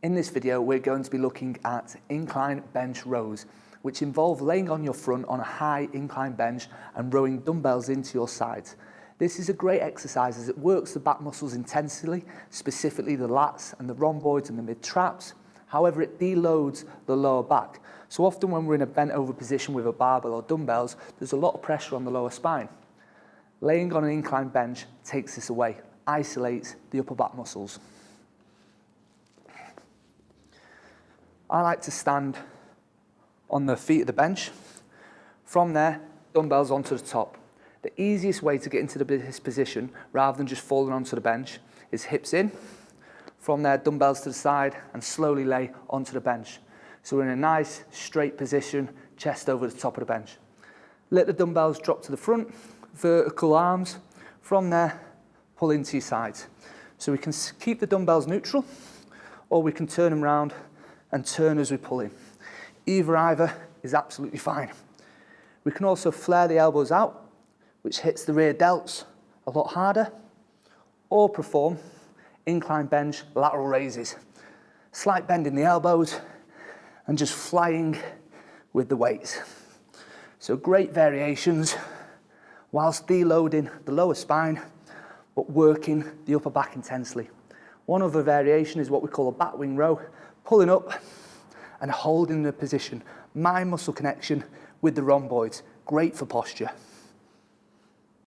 In this video, we're going to be looking at incline bench rows, which involve laying on your front on a high incline bench and rowing dumbbells into your sides. This is a great exercise as it works the back muscles intensely, specifically the lats and the rhomboids and the mid-traps. However, it deloads the lower back. So often when we're in a bent over position with a barbell or dumbbells, there's a lot of pressure on the lower spine. Laying on an incline bench takes this away, isolates the upper back muscles. I like to stand on the feet of the bench. From there, dumbbells onto the top. The easiest way to get into this position, rather than just falling onto the bench, is hips in. From there, dumbbells to the side and slowly lay onto the bench. So we're in a nice straight position, chest over the top of the bench. Let the dumbbells drop to the front, vertical arms. From there, pull into your sides. So we can keep the dumbbells neutral, or we can turn them around and turn as we pull in. Either is absolutely fine. We can also flare the elbows out, which hits the rear delts a lot harder, or perform incline bench lateral raises. Slight bend in the elbows and just flying with the weights. So great variations whilst deloading the lower spine, but working the upper back intensely. One other variation is what we call a bat wing row, pulling up and holding the position. Mind muscle connection with the rhomboids, great for posture.